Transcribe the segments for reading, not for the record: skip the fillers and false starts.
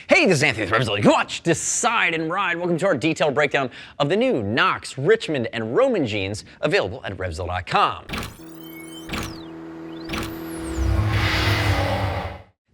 Hey, this is Anthony with RevZilla. Watch, decide, and ride. Welcome to our detailed breakdown of the new Knox, Richmond, and Roman jeans available at RevZilla.com.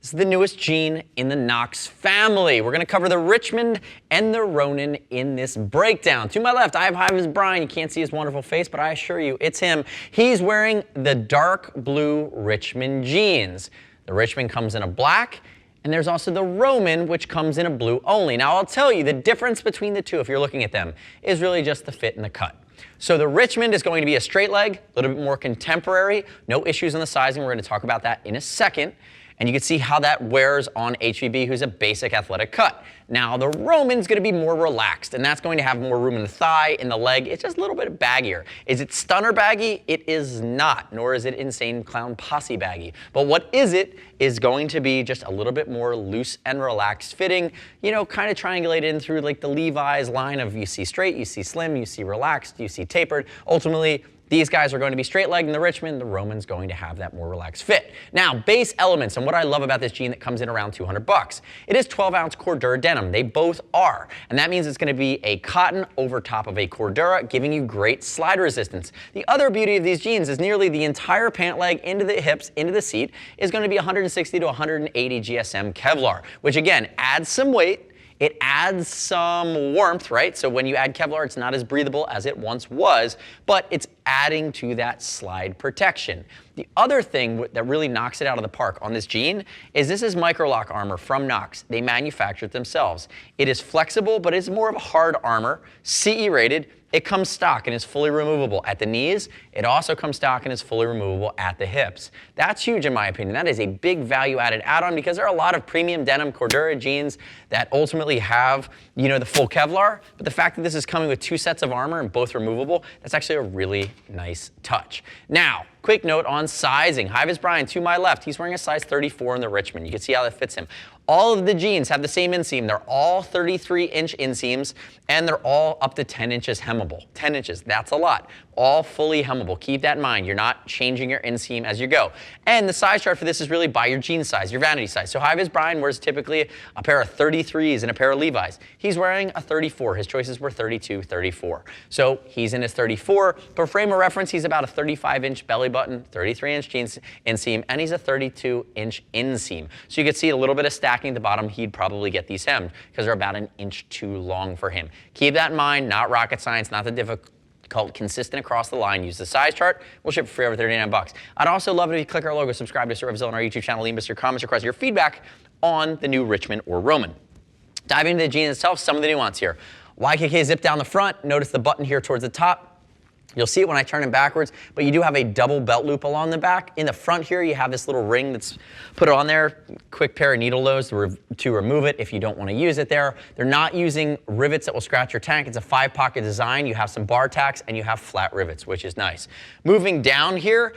This is the newest jean in the Knox family. We're going to cover the Richmond and the Ronin in this breakdown. To my left, I have his Brian. You can't see his wonderful face, but I assure you, it's him. He's wearing the dark blue Richmond jeans. The Richmond comes in a black, and there's also the Roman, which comes in a blue only. Now, I'll tell you, the difference between the two, if you're looking at them, is really just the fit and the cut. So the Richmond is going to be a straight leg, a little bit more contemporary, no issues in the sizing. We're going to talk about that in a second. And you can see how that wears on HVB, who's a basic athletic cut. Now, the Roman's going to be more relaxed, and that's going to have more room in the thigh, in the leg. It's just a little bit baggier. Is it stunner baggy? It is not, nor is it insane clown posse baggy. But what is going to be just a little bit more loose and relaxed fitting, you know, kind of triangulated in through like the Levi's line of you see straight, you see slim, you see relaxed, you see tapered. Ultimately, these guys are going to be straight legged in the Richmond. The Roman's going to have that more relaxed fit. Now, base elements, and what I love about this jean that comes in around 200 bucks. It is 12-ounce Cordura denim. They both are. And that means it's going to be a cotton over top of a Cordura, giving you great slide resistance. The other beauty of these jeans is nearly the entire pant leg into the hips, into the seat, is going to be 160 to 180 GSM Kevlar, which again adds some weight. It adds some warmth, right? So when you add Kevlar, it's not as breathable as it once was, but it's adding to that slide protection. The other thing that really knocks it out of the park on this jean is this is MICRO-LOCK armor from Knox. They manufacture it themselves. It is flexible, but it's more of a hard armor, CE rated. It comes stock and is fully removable at the knees. It also comes stock and is fully removable at the hips. That's huge in my opinion. That is a big value-added add-on because there are a lot of premium denim Cordura jeans that ultimately have, you know, the full Kevlar, but the fact that this is coming with two sets of armor and both removable, that's actually a really nice touch. Now, quick note on sizing. Hi, this is Brian. To my left, he's wearing a size 34 in the Richmond. You can see how that fits him. All of the jeans have the same inseam. They're all 33-inch inseams, and they're all up to 10 inches hemmable. 10 inches, that's a lot. All fully hemmable. Keep that in mind. You're not changing your inseam as you go. And the size chart for this is really by your jean size, your vanity size. So Hi-Vis Brian wears typically a pair of 33s and a pair of Levi's. He's wearing a 34. His choices were 32, 34. So he's in his 34. For frame of reference, he's about a 35-inch belly button, 33-inch jeans inseam, and he's a 32-inch inseam. So you can see a little bit of stacking at the bottom. He'd probably get these hemmed because they're about an inch too long for him. Keep that in mind. Not rocket science, not the difficult. Consistent across the line. Use the size chart. We'll ship for free over 39 bucks. I'd also love it if you click our logo, subscribe to RevZilla on our YouTube channel, leave us your comments, your questions, your feedback on the new Richmond or Roman. Diving into the jean itself, some of the nuance here. YKK zip down the front. Notice the button here towards the top. You'll see it when I turn it backwards, but you do have a double belt loop along the back. In the front here, you have this little ring that's put on there. Quick pair of needle nose to remove it if you don't want to use it there. They're not using rivets that will scratch your tank. It's a 5-pocket design. You have some bar tacks and you have flat rivets, which is nice. Moving down here,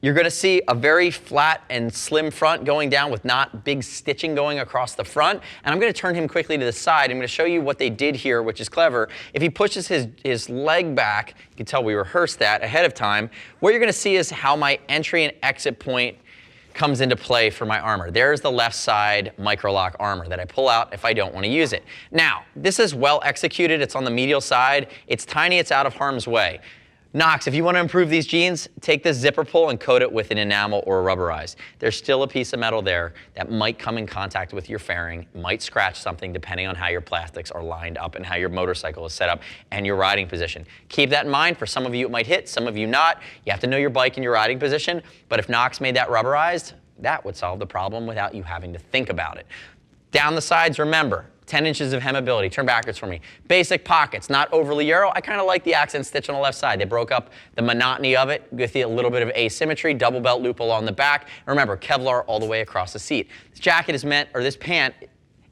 you're going to see a very flat and slim front going down with not big stitching going across the front. And I'm going to turn him quickly to the side. I'm going to show you what they did here, which is clever. If he pushes his leg back, you can tell we rehearsed that ahead of time. What you're going to see is how my entry and exit point comes into play for my armor. There's the left side MICRO-LOCK armor that I pull out if I don't want to use it. Now, this is well executed. It's on the medial side. It's tiny. It's out of harm's way. Knox, if you want to improve these jeans, take this zipper pull and coat it with an enamel or a rubberized. There's still a piece of metal there that might come in contact with your fairing, might scratch something depending on how your plastics are lined up and how your motorcycle is set up and your riding position. Keep that in mind. For some of you it might hit, some of you not. You have to know your bike and your riding position, but if Knox made that rubberized, that would solve the problem without you having to think about it. Down the sides, remember, 10 inches of hemmability. Turn backwards for me. Basic pockets, not overly Euro. I kind of like the accent stitch on the left side. They broke up the monotony of it with a little bit of asymmetry, double belt loop along the back. And remember, Kevlar all the way across the seat. This jacket is meant, or this pant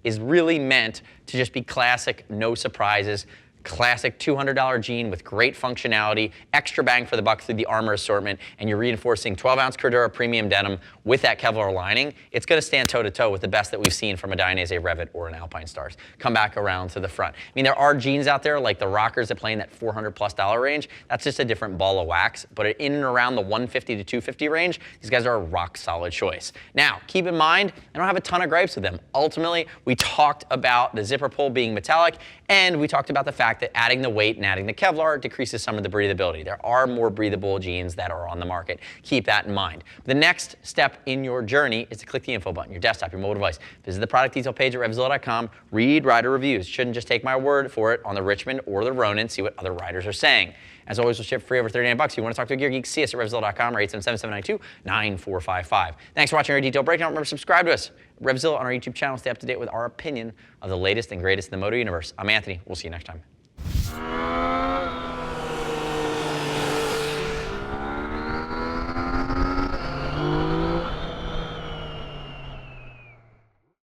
is really meant to just be classic, no surprises, classic $200 jean with great functionality, extra bang for the buck through the armor assortment, and you're reinforcing 12-ounce Cordura premium denim with that Kevlar lining, it's going to stand toe-to-toe with the best that we've seen from a Dainese Revit or an Alpine Stars. Come back around to the front. I mean, there are jeans out there like the rockers that play in that $400+ range. That's just a different ball of wax, but in and around the $150 to $250 range, these guys are a rock-solid choice. Now, keep in mind, I don't have a ton of gripes with them. Ultimately, we talked about the zipper pull being metallic, and we talked about the fact that adding the weight and adding the Kevlar decreases some of the breathability. There are more breathable jeans that are on the market. Keep that in mind. The next step in your journey is to click the info button, your desktop, your mobile device. Visit the product detail page at RevZilla.com. Read rider reviews. Shouldn't just take my word for it on the Richmond or the Ronin. See what other riders are saying. As always, we'll ship free over $39. If you want to talk to a gear geek, see us at RevZilla.com or 877-792-9455. Thanks for watching our detailed breakdown. Remember to subscribe to us, RevZilla, on our YouTube channel. Stay up to date with our opinion of the latest and greatest in the moto universe. I'm Anthony. We'll see you next time.